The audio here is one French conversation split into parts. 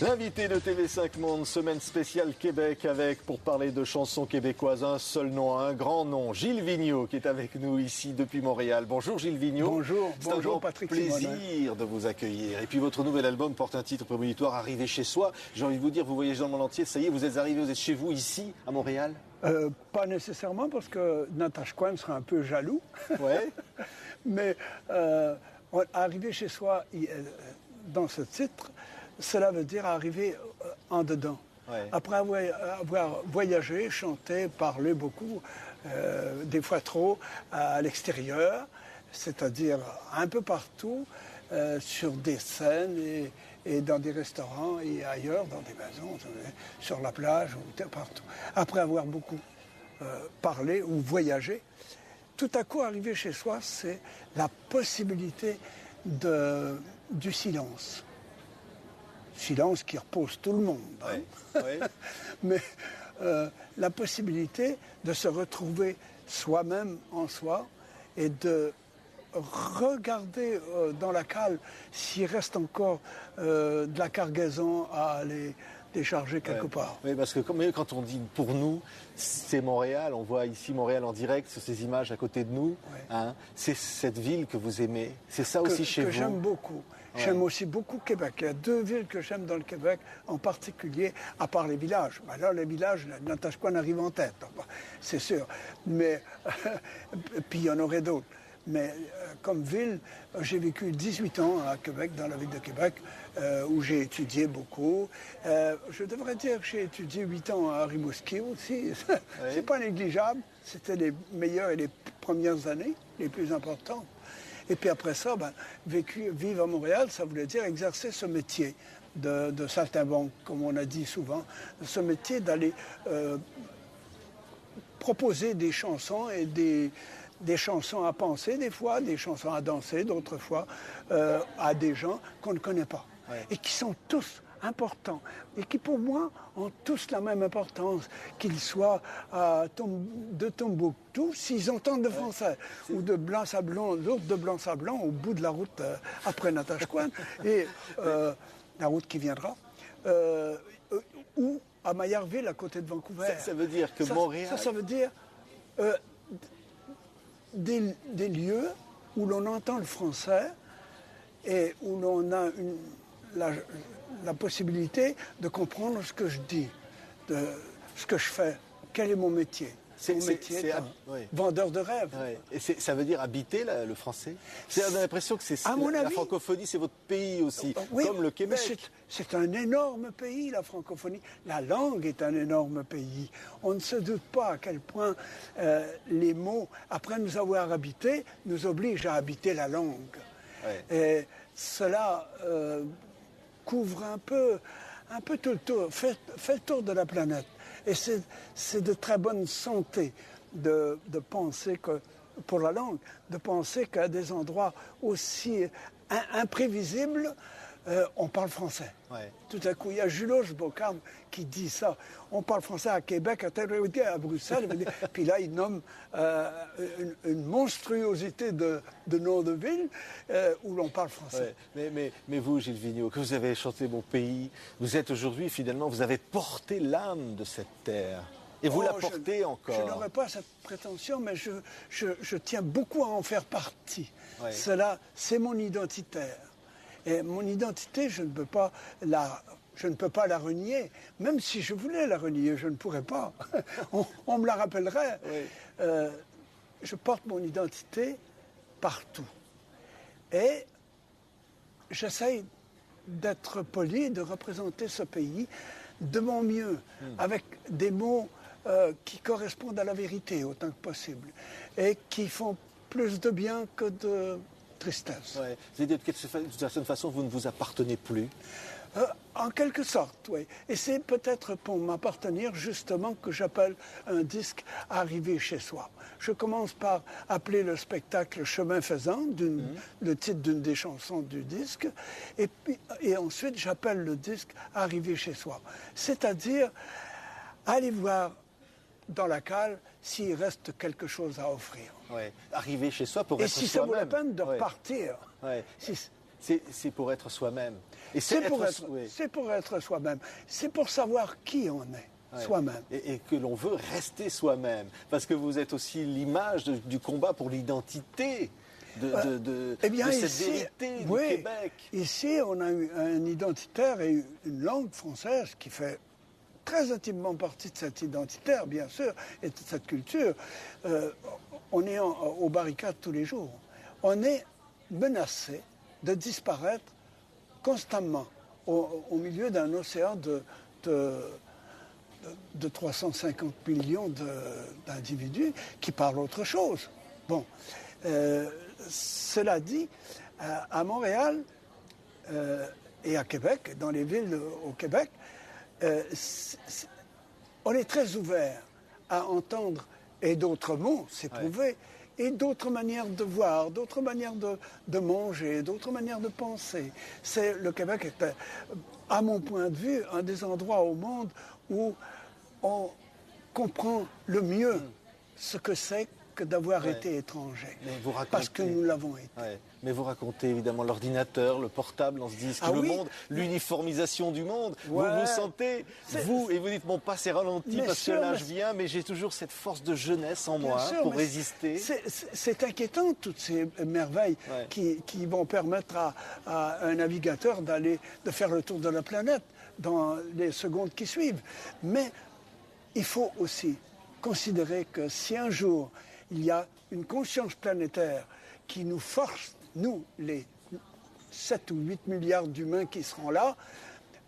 L'invité de TV5 Monde, semaine spéciale Québec avec, pour parler de chansons québécoises, un seul nom, un grand nom, Gilles Vigneault qui est avec nous ici depuis Montréal. Bonjour Gilles Vigneault. Bonjour, c'est un grand Patrick plaisir Simonin. de vous accueillir. Et puis votre nouvel album porte un titre prémonitoire, Arrivé chez soi. J'ai envie de vous dire, vous voyagez dans le monde entier, ça y est, vous êtes arrivé, vous êtes chez vous ici, à Montréal? Pas nécessairement parce que Natasha Cohen sera un peu jaloux. Ouais. Mais arriver chez soi, dans ce titre, cela veut dire arriver en dedans. Ouais. Après avoir voyagé, chanté, parlé beaucoup, des fois trop, à l'extérieur, c'est-à-dire un peu partout, sur des scènes et dans des restaurants et ailleurs, dans des maisons, sur la plage, ou partout. Après avoir beaucoup parlé ou voyagé, tout à coup, arriver chez soi, c'est la possibilité du silence. Silence qui repose tout le monde. Hein. Ouais. Ouais. Mais la possibilité de se retrouver soi-même en soi et de regarder dans la cale s'il reste encore de la cargaison à aller décharger quelque part. Oui, parce que quand on dit pour nous, c'est Montréal, on voit ici Montréal en direct sur ces images à côté de nous. Ouais. Hein, c'est cette ville que vous aimez. C'est ça aussi chez vous. Que j'aime beaucoup. Ouais. J'aime aussi beaucoup Québec. Il y a deux villes que j'aime dans le Québec, en particulier, à part les villages. Ben là, les villages, Natasha Cohen arrive en tête, c'est sûr. Mais puis il y en aurait d'autres. Mais comme ville, j'ai vécu 18 ans à Québec, dans la ville de Québec, où j'ai étudié beaucoup. Je devrais dire que j'ai étudié 8 ans à Rimouski aussi. Oui. C'est pas négligeable. C'était les meilleures et les premières années, les plus importantes. Et puis après ça, vivre à Montréal, ça voulait dire exercer ce métier de saltimbanque, comme on a dit souvent. Ce métier d'aller proposer des chansons et des chansons à penser, des fois, des chansons à danser, d'autres fois, à des gens qu'on ne connaît pas. Ouais. Et qui sont tous importants. Et qui, pour moi, ont tous la même importance, qu'ils soient de Tombouctou, s'ils entendent de français, ou de Blanc-Sablon, l'autre de Blanc-Sablon, au bout de la route, après Natasha Cohen, et la route qui viendra, ou à Maillardville, à côté de Vancouver. Ça veut dire que Montréal... Ça veut dire... Des lieux où l'on entend le français et où l'on a la possibilité de comprendre ce que je dis, de ce que je fais, quel est mon métier. Mon métier est vendeur de rêves. Ouais. Et ça veut dire habiter le français. On a l'impression que la francophonie, c'est votre pays aussi, comme le Québec. C'est un énorme pays, la francophonie. La langue est un énorme pays. On ne se doute pas à quel point les mots, après nous avoir habité, nous obligent à habiter la langue. Ouais. Et cela couvre un peu tout le tour, fait le tour de la planète. Et c'est de très bonne santé de penser que, pour la langue, de penser qu'à des endroits aussi imprévisibles, on parle français. Ouais. Tout à coup, il y a Julos Bocam qui dit ça. On parle français à Québec, à Bruxelles, puis là, il nomme une monstruosité de noms de villes où l'on parle français. Ouais. Mais vous, Gilles Vigneault, que vous avez chanté Mon pays, vous êtes aujourd'hui, finalement, vous avez porté l'âme de cette terre. Et vous la portez encore. Je n'aurais pas cette prétention, mais je tiens beaucoup à en faire partie. Ouais. Cela, c'est mon identitaire. Et mon identité, je ne peux pas la renier. Même si je voulais la renier, je ne pourrais pas. on me la rappellerait. Oui. Je porte mon identité partout. Et j'essaye d'être poli, de représenter ce pays de mon mieux, avec des mots qui correspondent à la vérité autant que possible, et qui font plus de bien que de tristesse. Ouais. C'est-à-dire que d'une certaine façon, vous ne vous appartenez plus. En quelque sorte, oui. Et c'est peut-être pour m'appartenir justement que j'appelle un disque Arrivé chez soi. Je commence par appeler le spectacle Chemin faisant, le titre d'une des chansons du disque, et ensuite j'appelle le disque Arrivé chez soi. C'est-à-dire aller voir dans la cale s'il reste quelque chose à offrir. Ouais. Arriver chez soi pour et être si soi-même. ça vaut la peine de repartir. Ouais. C'est pour être soi-même. Et c'est pour être soi-même. C'est pour savoir qui on est. Ouais. Soi-même. Et que l'on veut rester soi-même. Parce que vous êtes aussi l'image du combat pour l'identité de cette vérité du Québec. Ici, on a un identitaire et une langue française qui fait très intimement partie de cet identitaire, bien sûr, et de cette culture. On est aux barricades tous les jours. On est menacé de disparaître constamment au milieu d'un océan de 350 millions d'individus qui parlent autre chose. Bon, cela dit, à Montréal et à Québec, dans les villes au Québec, on est très ouvert à entendre, et d'autres mots, c'est prouvé, et d'autres manières de voir, d'autres manières de manger, d'autres manières de penser. Le Québec est, à mon point de vue, un des endroits au monde où on comprend le mieux ce que c'est que d'avoir été étranger. Parce que nous l'avons été. Mais vous racontez évidemment l'ordinateur, le portable, on se dit le monde, l'uniformisation du monde. Vous vous sentez, et vous dites mon pas c'est ralenti parce que l'âge vient, mais j'ai toujours cette force de jeunesse en moi pour résister. C'est inquiétant toutes ces merveilles qui vont permettre à un navigateur de faire le tour de la planète dans les secondes qui suivent. Mais il faut aussi considérer que si un jour il y a une conscience planétaire qui nous force, nous, les 7 ou 8 milliards d'humains qui seront là,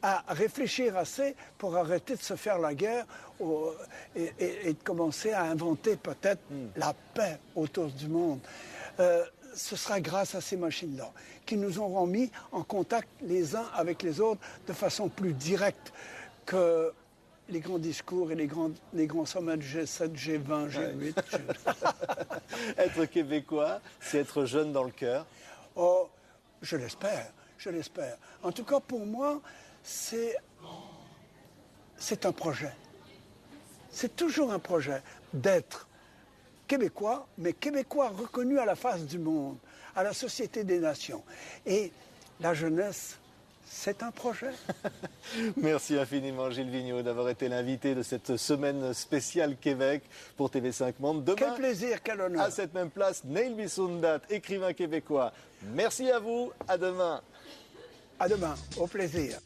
à réfléchir assez pour arrêter de se faire la guerre et de commencer à inventer peut-être la paix autour du monde. Ce sera grâce à ces machines-là qui nous auront mis en contact les uns avec les autres de façon plus directe que les grands discours et les grands sommets de G7, G20, G8. Être québécois, c'est être jeune dans le cœur. Oh, je l'espère. En tout cas, pour moi, c'est un projet. C'est toujours un projet d'être québécois, mais québécois reconnu à la face du monde, à la Société des Nations. Et la jeunesse, c'est un projet. Merci infiniment Gilles Vigneault d'avoir été l'invité de cette semaine spéciale Québec pour TV5 Monde. Demain, quel plaisir, quel honneur. À cette même place, Neil Bissoundat, écrivain québécois. Merci à vous, à demain. À demain, au plaisir.